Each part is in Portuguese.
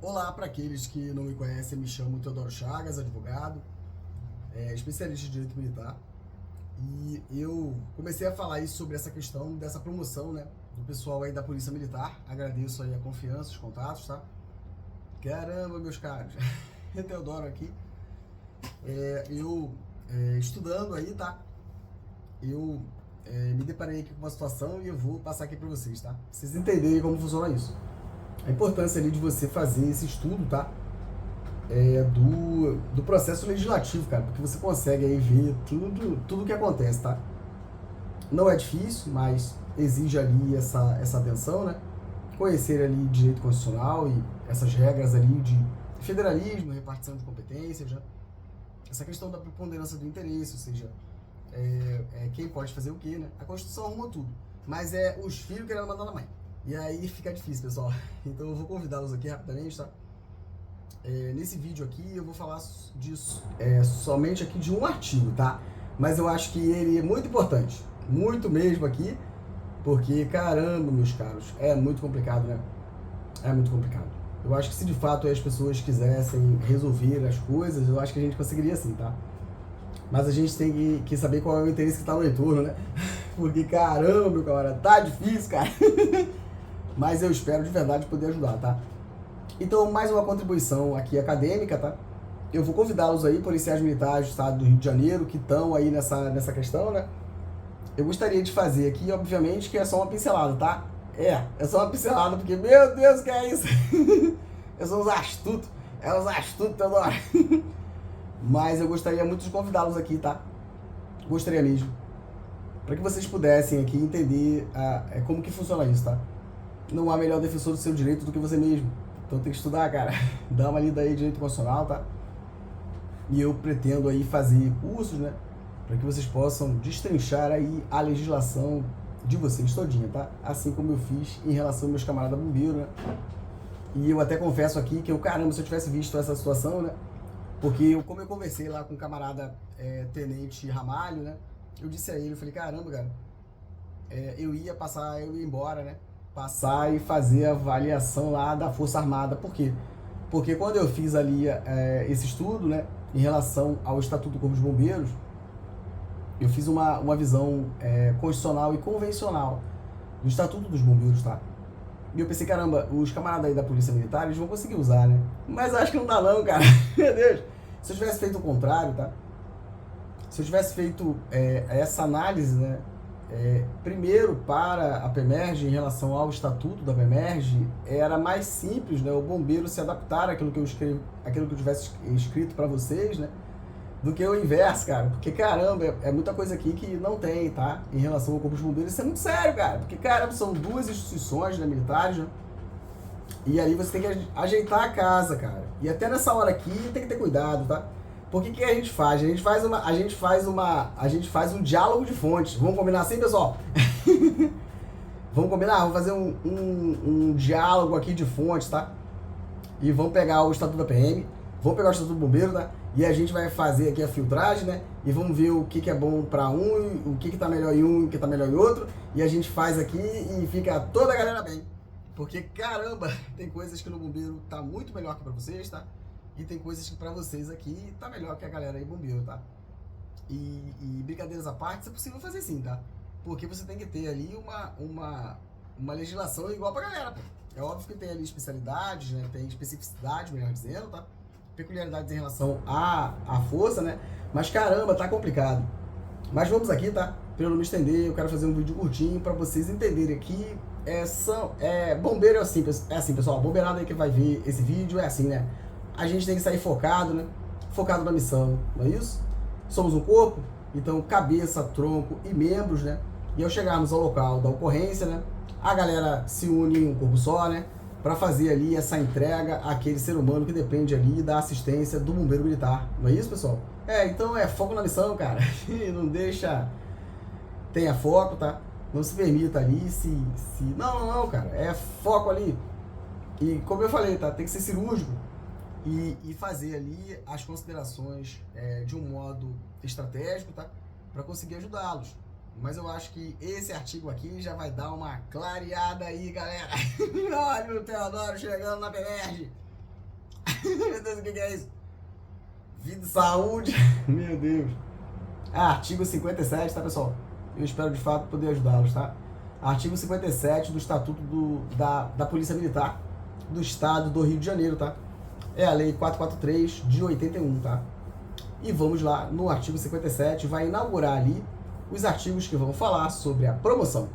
Olá para aqueles que não me conhecem, me chamo Teodoro Chagas, advogado, especialista em direito militar. E eu comecei a falar aí sobre essa questão dessa promoção, né, do pessoal aí da Polícia Militar. Agradeço aí a confiança, os contatos, tá? Caramba, meus caros, é Teodoro aqui. Estudando aí, tá? Eu me deparei aqui com uma situação e eu vou passar aqui para vocês, tá? Pra vocês entenderem como funciona isso. A importância ali de você fazer esse estudo, tá? Do processo legislativo, cara, porque você consegue aí ver tudo que acontece, tá? Não é difícil, mas exige ali essa atenção, né? Conhecer ali direito constitucional e essas regras ali de federalismo, repartição de competências, né? Essa questão da preponderância do interesse, ou seja, quem pode fazer o quê, né? A Constituição arruma tudo, mas é os filhos querendo mandar na mãe. E aí fica difícil, pessoal. Então eu vou convidá-los aqui rapidamente, tá? Nesse vídeo aqui eu vou falar disso somente aqui de um artigo, tá? Mas eu acho que ele é muito importante, muito mesmo aqui, porque caramba, meus caros, é muito complicado, né? É muito complicado. Eu acho que se de fato as pessoas quisessem resolver as coisas, eu acho que a gente conseguiria sim, tá? Mas a gente tem que saber qual é o interesse que está no entorno, né? Porque caramba, meu camarada, tá difícil, cara. Mas eu espero de verdade poder ajudar, tá? Então, mais uma contribuição aqui acadêmica, tá? Eu vou convidá-los aí, policiais militares do estado do Rio de Janeiro, que estão aí nessa questão, né? Eu gostaria de fazer aqui, obviamente, que é só uma pincelada, tá? É só uma pincelada, porque, meu Deus, que é isso? Eu sou uns astutos, uns astutos, Teodoro. Mas eu gostaria muito de convidá-los aqui, tá? Gostaria mesmo. Para que vocês pudessem aqui entender como que funciona isso, tá? Não há melhor defensor do seu direito do que você mesmo. Então tem que estudar, cara. Dá uma lida aí de direito constitucional, tá? E eu pretendo aí fazer cursos, né? Para que vocês possam destrinchar aí a legislação de vocês todinha, tá? Assim como eu fiz em relação aos meus camaradas bombeiros, né? E eu até confesso aqui que caramba, se eu tivesse visto essa situação, né? Porque como eu conversei lá com o camarada Tenente Ramalho, né? Eu disse a ele, eu falei, caramba, cara, eu ia embora, né? Passar e fazer a avaliação lá da Força Armada. Por quê? Porque quando eu fiz ali esse estudo, né, em relação ao Estatuto do Corpo de Bombeiros, eu fiz uma visão constitucional e convencional do Estatuto dos Bombeiros, tá? E eu pensei, caramba, os camaradas aí da Polícia Militar, eles vão conseguir usar, né? Mas eu acho que não dá não, cara. Meu Deus. Se eu tivesse feito o contrário, tá? Se eu tivesse feito essa análise, né? Primeiro, para a PEMERG, em relação ao estatuto da PEMERG, era mais simples, né, o bombeiro se adaptar àquilo que eu tivesse escrito para vocês, né, do que o inverso, cara. Porque, caramba, é muita coisa aqui que não tem, tá? Em relação ao Corpo de Bombeiros. Isso é muito sério, cara. Porque, caramba, são duas instituições, né, militares, né? E aí você tem que ajeitar a casa, cara. E até nessa hora aqui tem que ter cuidado, tá? Porque o que a gente faz? A gente faz um diálogo de fontes. Vamos combinar assim, pessoal? Vamos combinar? Vamos fazer um diálogo aqui de fontes, tá? E vamos pegar o Estatuto da PM, vamos pegar o Estatuto do Bombeiro, tá? E a gente vai fazer aqui a filtragem, né? E vamos ver o que é bom para um, o que tá melhor em um, o que tá melhor em outro. E a gente faz aqui e fica toda a galera bem. Porque, caramba, tem coisas que no bombeiro tá muito melhor que para vocês, tá? E tem coisas que para vocês aqui tá melhor que a galera aí bombeiro, tá? E brincadeiras à parte, é possível fazer sim, tá? Porque você tem que ter ali uma legislação igual pra galera, pô. É óbvio que tem ali especialidades, né? Tem especificidade, melhor dizendo, tá? Peculiaridades em relação à força, né? Mas caramba, tá complicado. Mas vamos aqui, tá? Pra eu não me estender, eu quero fazer um vídeo curtinho pra vocês entenderem aqui. Bombeiro é assim, pessoal. Bombeirada aí que vai ver esse vídeo é assim, né? A gente tem que sair focado, né? Focado na missão, não é isso? Somos um corpo, então cabeça, tronco e membros, né? E ao chegarmos ao local da ocorrência, né? A galera se une em um corpo só, né? Para fazer ali essa entrega àquele ser humano que depende ali da assistência do bombeiro militar, não é isso, pessoal? Então é foco na missão, cara. Não deixa... Tenha foco, tá? Não se permita ali Não, cara. É foco ali. E como eu falei, tá? Tem que ser cirúrgico. E fazer ali as considerações de um modo estratégico, tá? Para conseguir ajudá-los. Mas eu acho que esse artigo aqui já vai dar uma clareada aí, galera. Olha o Teodoro chegando na PERJ. Meu Deus, o que é isso? Vida e saúde. Meu Deus. Artigo 57, tá, pessoal? Eu espero de fato poder ajudá-los, tá? Artigo 57 do Estatuto da Polícia Militar do Estado do Rio de Janeiro, tá? É a Lei 443 de 81, tá? E vamos lá, no artigo 57, vai inaugurar ali os artigos que vão falar sobre a promoção.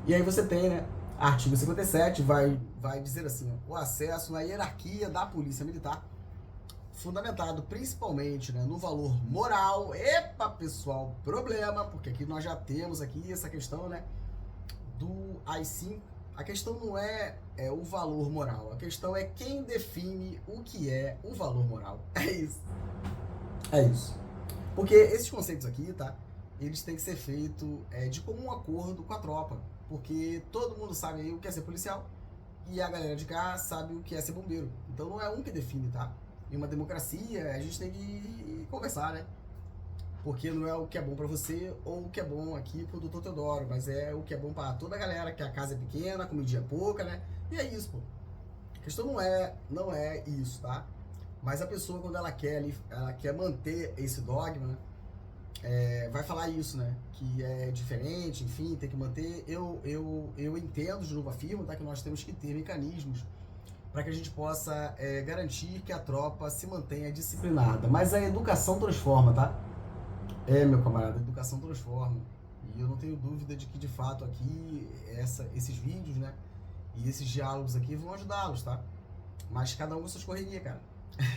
E aí você tem, né? Artigo 57 vai dizer assim, ó, o acesso na hierarquia da Polícia Militar, fundamentado principalmente, né, no valor moral. Epa, pessoal, problema, porque aqui nós já temos aqui essa questão, né, do AI-5. A questão não é o valor moral, a questão é quem define o que é o valor moral. É isso. É isso. Porque esses conceitos aqui, tá, eles têm que ser feitos de comum acordo com a tropa, porque todo mundo sabe aí o que é ser policial e a galera de cá sabe o que é ser bombeiro. Então não é um que define, tá? Em uma democracia, a gente tem que conversar, né? Porque não é o que é bom pra você ou o que é bom aqui pro Dr. Teodoro, mas é o que é bom pra toda a galera, que a casa é pequena, a comidinha é pouca, né? E é isso, pô. A questão não é isso, tá? Mas a pessoa, quando ela quer manter esse dogma, né? Vai falar isso, né? Que é diferente, enfim, tem que manter. Eu entendo, de novo afirmo, tá? Que nós temos que ter mecanismos para que a gente possa garantir que a tropa se mantenha disciplinada. Mas a educação transforma, tá? Meu camarada, a educação transforma. E eu não tenho dúvida de que, de fato, aqui, esses vídeos, né? E esses diálogos aqui vão ajudá-los, tá? Mas cada um com suas correrias, cara.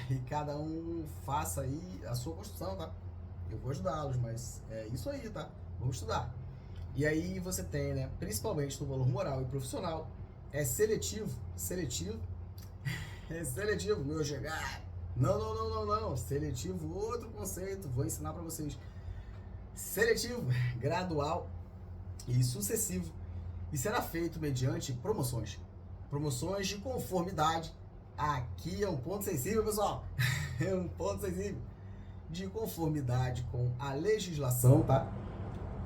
E cada um faça aí a sua construção, tá? Eu vou ajudá-los, mas é isso aí, tá? Vamos estudar. E aí você tem, né? Principalmente no valor moral e profissional, é seletivo. É seletivo, meu chegar. Não. Seletivo, outro conceito, vou ensinar para vocês. Seletivo, gradual e sucessivo. E será feito mediante promoções. Promoções de conformidade. Aqui é um ponto sensível, pessoal. É um ponto sensível. De conformidade com a legislação, tá?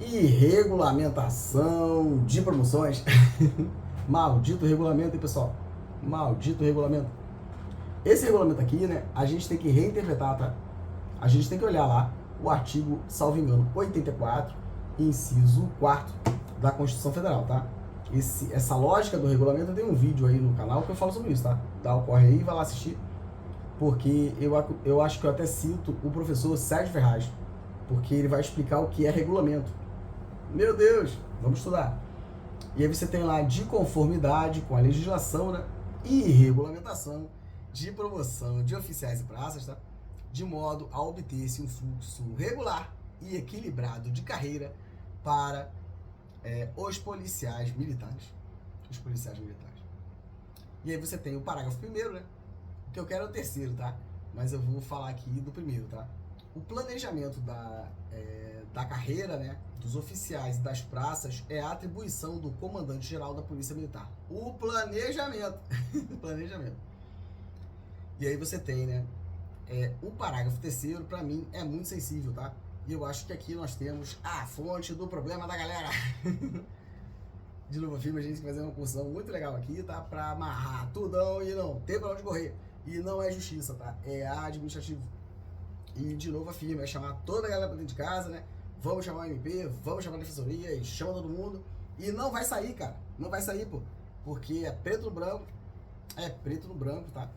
E regulamentação de promoções. Maldito regulamento, hein, pessoal? Maldito regulamento. Esse regulamento aqui, né, a gente tem que reinterpretar, tá? A gente tem que olhar lá o artigo, salvo engano, 84, inciso 4 da Constituição Federal, tá? Essa lógica do regulamento, tem um vídeo aí no canal que eu falo sobre isso, tá? Dá o corre aí e vai lá assistir. Porque eu acho que eu até cito o professor Sérgio Ferraz, porque ele vai explicar o que é regulamento. Meu Deus, vamos estudar. E aí você tem lá de conformidade com a legislação, né? E regulamentação de promoção de oficiais e praças, tá? De modo a obter-se um fluxo regular e equilibrado de carreira para os policiais militares. Os policiais militares. E aí você tem o parágrafo 1º, né? O que eu quero é o 3º, tá? Mas eu vou falar aqui do 1º, tá? O planejamento da carreira, né, dos oficiais e das praças é a atribuição do comandante-geral da Polícia Militar. O planejamento. Planejamento. E aí você tem, né, o parágrafo 3º, para mim, é muito sensível, tá? E eu acho que aqui nós temos a fonte do problema da galera. De novo, afirma, a gente vai fazer uma função muito legal aqui, tá? Pra amarrar tudão e não ter pra onde correr. E não é justiça, tá? É administrativo. E de novo afirma, é chamar toda a galera pra dentro de casa, né? Vamos chamar o MP, vamos chamar a defensoria e chama todo mundo. E não vai sair, cara. Não vai sair, pô. Porque é preto no branco. É preto no branco, tá?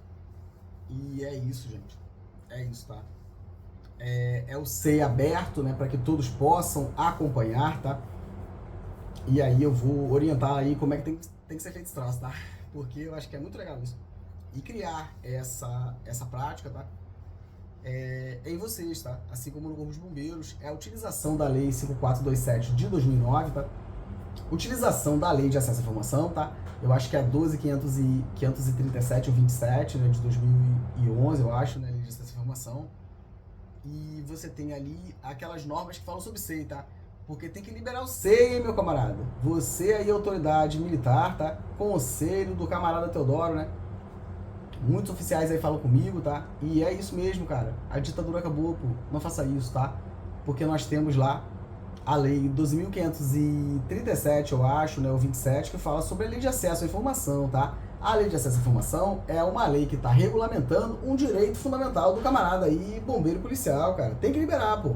E é isso, gente. É isso, tá? É o SEI aberto, né? Pra que todos possam acompanhar, tá? E aí eu vou orientar aí como é que tem que ser feito esse troço, tá? Porque eu acho que é muito legal isso. E criar essa prática, tá? Em vocês, tá? Assim como no Corpo de Bombeiros, é a utilização da Lei 5427 de 2009, tá? Utilização da Lei de Acesso à Informação, tá? Eu acho que é a 12.537 ou 27, né? De 2011, eu acho, né? Lei de Acesso à Informação. E você tem ali aquelas normas que falam sobre SEI, tá? Porque tem que liberar o SEI, hein, meu camarada? Você aí, autoridade militar, tá? Conselho do camarada Teodoro, né? Muitos oficiais aí falam comigo, tá? E é isso mesmo, cara. A ditadura acabou, pô. Não faça isso, tá? Porque nós temos lá a lei 12.537, eu acho, né, ou 27, que fala sobre a lei de acesso à informação, tá? A lei de acesso à informação é uma lei que está regulamentando um direito fundamental do camarada aí, bombeiro policial, cara. Tem que liberar, pô.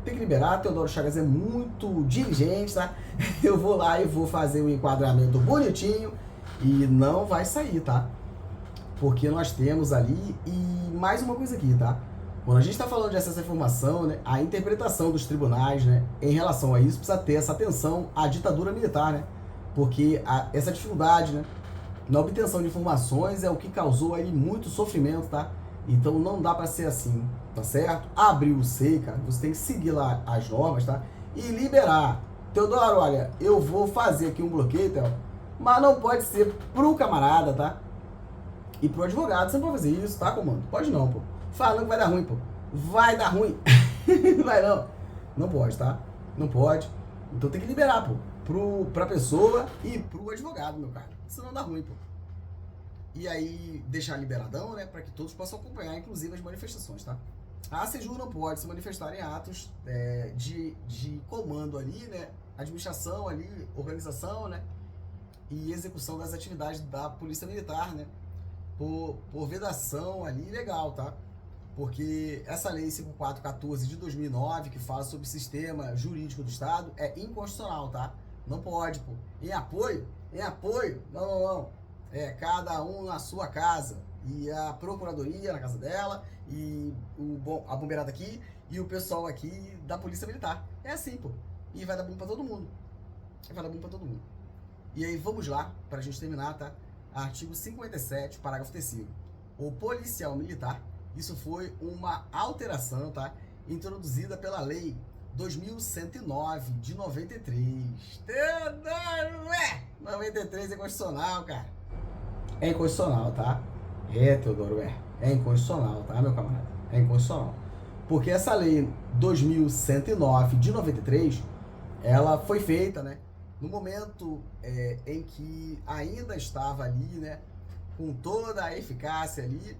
Tem que liberar. Teodoro Chagas é muito diligente, tá? Eu vou lá e vou fazer o enquadramento bonitinho e não vai sair, tá? Porque nós temos ali, e mais uma coisa aqui, tá? Quando a gente está falando de acesso à informação, né, a interpretação dos tribunais, né, em relação a isso, precisa ter essa atenção à ditadura militar, né? Porque essa dificuldade, né, na obtenção de informações é o que causou aí muito sofrimento, tá? Então não dá para ser assim, tá certo? Abriu o SEI, cara, você tem que seguir lá as normas, tá? E liberar. Teodoro, olha, eu vou fazer aqui um bloqueio, Theo, mas não pode ser pro camarada, tá? E pro advogado, você não pode fazer isso, tá, comando? Pode não, pô. Falando que vai dar ruim, pô. Vai dar ruim. Não vai não. Não pode, tá? Não pode. Então tem que liberar, pô. Pra pessoa e pro advogado, meu cara. Senão dá ruim, pô. E aí deixar liberadão, né? Pra que todos possam acompanhar, inclusive, as manifestações, tá? A ACEJU não pode se manifestar em atos de comando ali, né? Administração ali, organização, né? E execução das atividades da Polícia Militar, né? Por vedação ali legal, tá? Porque essa lei 5414 de 2009, que fala sobre o sistema jurídico do Estado, é inconstitucional, tá? Não pode, pô. Em apoio, não. É cada um na sua casa. E a procuradoria na casa dela, e a bombeirada aqui, e o pessoal aqui da Polícia Militar. É assim, pô. E vai dar bom pra todo mundo. E aí vamos lá, pra gente terminar, tá? Artigo 57, parágrafo 3º. O policial militar, isso foi uma alteração, tá? Introduzida pela lei 2109 de 93. 93 é constitucional, cara. É inconstitucional, tá? Teodoro, é inconstitucional, tá, meu camarada? É inconstitucional. Porque essa lei 2109 de 93, ela foi feita, né? No momento em que ainda estava ali, né, com toda a eficácia ali,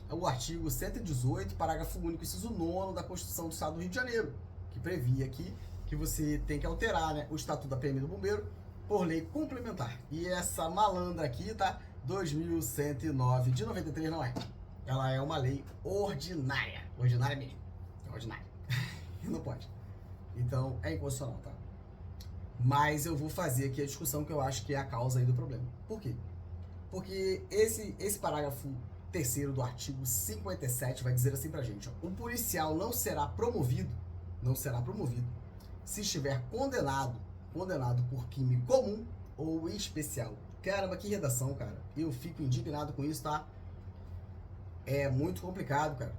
o artigo 118, parágrafo único, inciso 9 da Constituição do Estado do Rio de Janeiro, que previa aqui que você tem que alterar, né, o Estatuto da PM do Bombeiro por lei complementar. E essa malandra aqui, tá? 2109 de 93 não é. Ela é uma lei ordinária. Ordinária mesmo. É ordinária. Não pode. Então, é inconstitucional, tá? Mas eu vou fazer aqui a discussão que eu acho que é a causa aí do problema. Por quê? Porque esse parágrafo 3º do artigo 57 vai dizer assim pra gente, ó, o policial não será promovido se estiver condenado por crime comum ou especial. Caramba, que redação, cara. Eu fico indignado com isso, tá? É muito complicado, cara.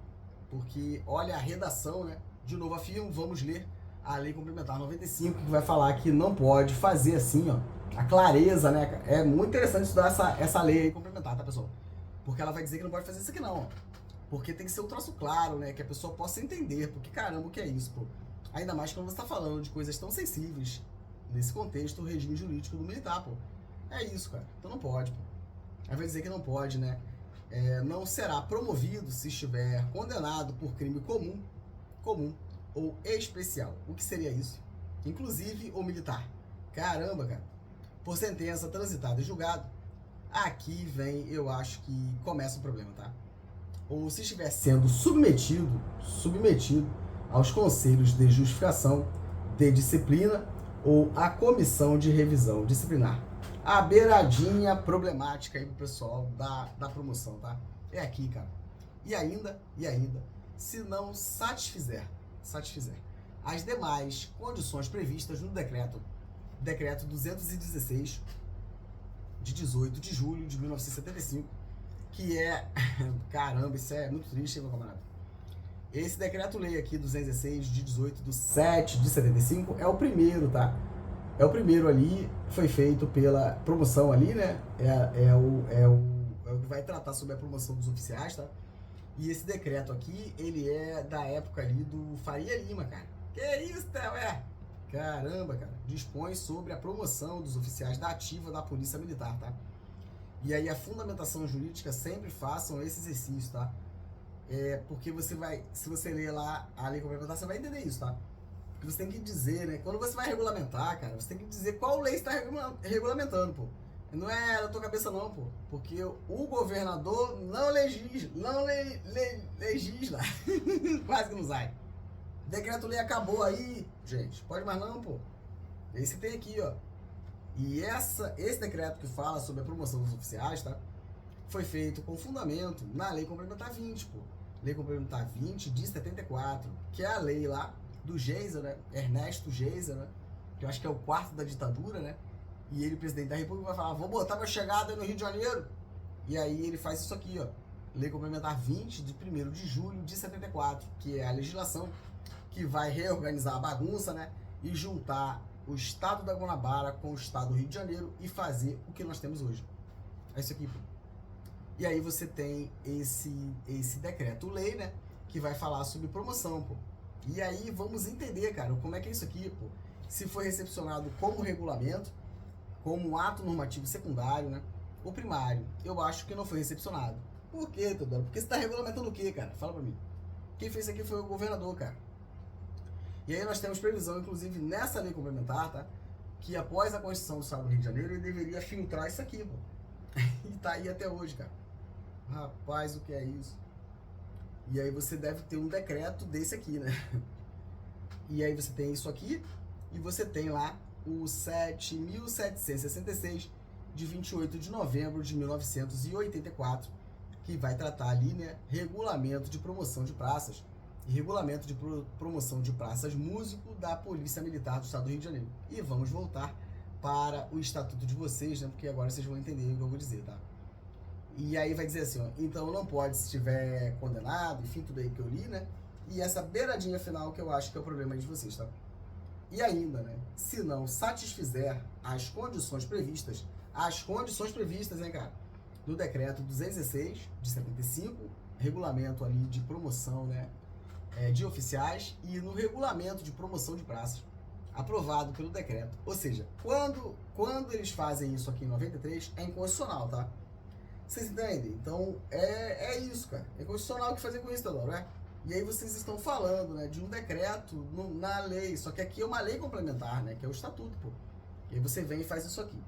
Porque olha a redação, né? De novo, vamos ler a lei complementar 95, que vai falar que não pode fazer assim, ó. A clareza, né, cara? É muito interessante estudar essa lei aí complementar, tá, pessoal? Porque ela vai dizer que não pode fazer isso aqui, não, ó. Porque tem que ser um troço claro, né? Que a pessoa possa entender. Porque, caramba, o que é isso, pô? Ainda mais quando você tá falando de coisas tão sensíveis. Nesse contexto, o regime jurídico do militar, pô. É isso, cara. Então não pode, pô. Aí vai dizer que não pode, né? Não será promovido se estiver condenado por crime comum ou especial. O que seria isso? Inclusive o militar. Caramba, cara. Por sentença transitada e julgado, aqui vem, eu acho que começa o problema, tá? Ou se estiver sendo submetido aos conselhos de justificação, de disciplina ou à comissão de revisão disciplinar. A beiradinha problemática aí pro pessoal da promoção, tá? É aqui, cara. E ainda, se não satisfizer as demais condições previstas no decreto 216 de 18 de julho de 1975, que é, caramba, isso é muito triste, meu camarada. Esse decreto-lei aqui, 216 de 18 de 7 de 75, é o primeiro, tá? É o primeiro ali, foi feito pela promoção ali, né? É o que vai tratar sobre a promoção dos oficiais, tá? E esse decreto aqui, ele é da época ali do Faria Lima, cara. Que isso, Theo? Caramba, cara. Dispõe sobre a promoção dos oficiais da ativa da Polícia Militar, tá? E aí a fundamentação jurídica sempre façam esse exercício, tá? Porque você vai, se você ler lá a lei complementar, você vai entender isso, tá? Porque você tem que dizer, né? Quando você vai regulamentar, cara, você tem que dizer qual lei está regulamentando, pô. Não é da tua cabeça não, pô. Porque o governador não legisla. Quase que não sai. Decreto-lei acabou aí, gente. Pode mais não, pô. Aí você tem aqui, ó. E esse decreto que fala sobre a promoção dos oficiais, tá? Foi feito com fundamento na Lei Complementar 20, pô. Lei Complementar 20 de 74, que é a lei lá do Geisel, né? Ernesto Geisel, né? Que eu acho que é o quarto da ditadura, né? E ele, presidente da República, vai falar, vou botar minha chegada no Rio de Janeiro. E aí ele faz isso aqui, ó. Lei Complementar 20 de 1º de julho de 74, que é a legislação que vai reorganizar a bagunça, né? E juntar o estado da Guanabara com o estado do Rio de Janeiro e fazer o que nós temos hoje. É isso aqui, pô. E aí você tem esse decreto-lei, né? Que vai falar sobre promoção, pô. E aí vamos entender, cara, como é que é isso aqui, pô. Se foi recepcionado como regulamento, como ato normativo secundário, né? Ou primário. Eu acho que não foi recepcionado. Por quê, Teodoro? Porque você está regulamentando o quê, cara? Fala pra mim. Quem fez isso aqui foi o governador, cara. E aí nós temos previsão, inclusive, nessa lei complementar, tá? Que após a Constituição do Estado do Rio de Janeiro, ele deveria filtrar isso aqui, pô. E tá aí até hoje, cara. Rapaz, o que é isso? E aí você deve ter um decreto desse aqui, né? E aí você tem isso aqui, e você tem lá o 7.766 de 28 de novembro de 1984, que vai tratar ali, né, regulamento de promoção de praças e regulamento de promoção de praças músico da Polícia Militar do Estado do Rio de Janeiro. E vamos voltar para o estatuto de vocês, né, porque agora vocês vão entender o que eu vou dizer, tá? E aí vai dizer assim, ó, então não pode se estiver condenado, enfim, tudo aí que eu li, né? E essa beiradinha final que eu acho que é o problema de vocês, tá? E ainda, né, se não satisfizer as condições previstas, hein, cara, no decreto 216 de 75, regulamento ali de promoção, né, de oficiais, e no regulamento de promoção de praças, aprovado pelo decreto. Ou seja, quando eles fazem isso aqui em 93, é inconstitucional, tá? Vocês entendem? Então, é isso, cara. É constitucional o que fazer com isso, Teodoro, né? E aí vocês estão falando, né, de um decreto na lei, só que aqui é uma lei complementar, né, que é o estatuto, pô. E aí você vem e faz isso aqui.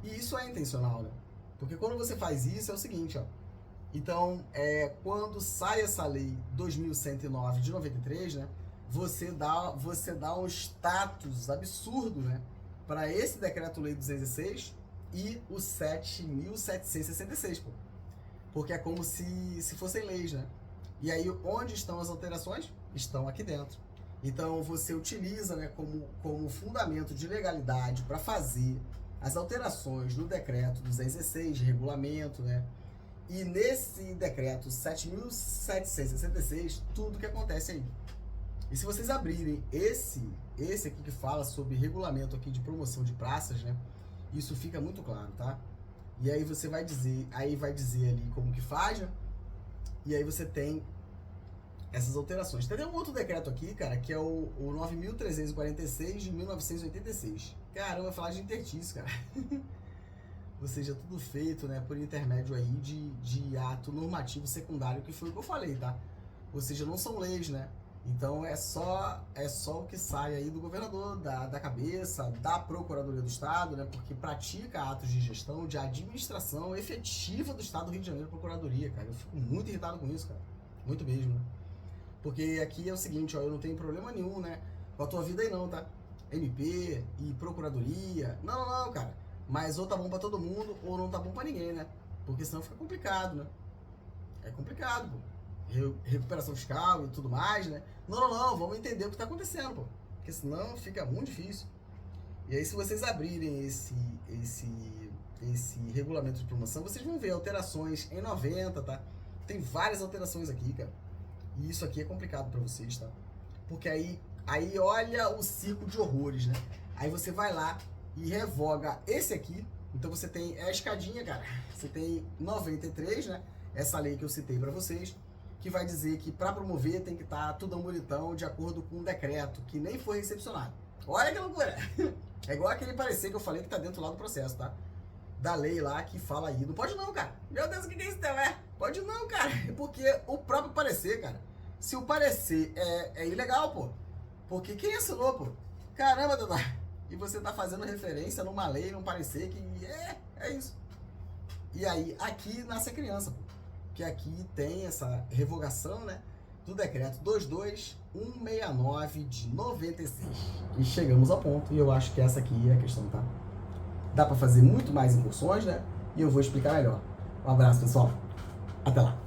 E isso é intencional, né? Porque quando você faz isso, é o seguinte, ó. Então, quando sai essa lei 2109 de 93, né, você dá um status absurdo, né, para esse decreto-lei 216 e o 7.766, pô. Porque é como se fossem leis, né? E aí, onde estão as alterações? Estão aqui dentro. Então, você utiliza, né, como fundamento de legalidade para fazer as alterações no decreto 216 de regulamento, né? E nesse decreto 7.766, tudo que acontece aí. E se vocês abrirem esse aqui que fala sobre regulamento aqui de promoção de praças, né? Isso fica muito claro, tá? E aí você vai dizer, ali como que faz, né? E aí você tem essas alterações. Tem um outro decreto aqui, cara, que é o 9.346 de 1986. Caramba, vai falar de intertício, cara. Ou seja, tudo feito, né, por intermédio aí de ato normativo secundário, que foi o que eu falei, tá? Ou seja, não são leis, né? Então é só o que sai aí do governador, da cabeça, da Procuradoria do Estado, né? Porque pratica atos de gestão, de administração efetiva do Estado do Rio de Janeiro, Procuradoria, cara. Eu fico muito irritado com isso, cara. Muito mesmo, né? Porque aqui é o seguinte, ó, eu não tenho problema nenhum, né, com a tua vida aí não, tá? MP e Procuradoria, não, cara. Mas ou tá bom pra todo mundo, ou não tá bom pra ninguém, né? Porque senão fica complicado, né? É complicado, pô. Recuperação fiscal e tudo mais, né? Não, vamos entender o que tá acontecendo, pô. Porque senão fica muito difícil. E aí, se vocês abrirem esse regulamento de promoção, vocês vão ver alterações em 90, tá? Tem várias alterações aqui, cara. E isso aqui é complicado pra vocês, tá? Porque aí olha o circo de horrores, né? Aí você vai lá e revoga esse aqui. Então você tem a escadinha, cara. Você tem 93, né? Essa lei que eu citei pra vocês, que vai dizer que para promover tem que estar tudo bonitão de acordo com um decreto que nem foi recepcionado. Olha que loucura! É igual aquele parecer que eu falei que tá dentro lá do processo, tá? Da lei lá que fala aí. Não pode não, cara. Meu Deus, o que é isso, Pode não, cara. Porque o próprio parecer, cara. Se o parecer é ilegal, pô. Porque quem assinou, pô? Caramba, Dada. E você tá fazendo referência numa lei, num parecer que é isso. E aí, aqui nasce a criança, pô. Que aqui tem essa revogação, né? Do decreto 22169 de 96. E chegamos ao ponto, e eu acho que essa aqui é a questão, tá? Dá pra fazer muito mais incursões, né? E eu vou explicar melhor. Um abraço, pessoal. Até lá.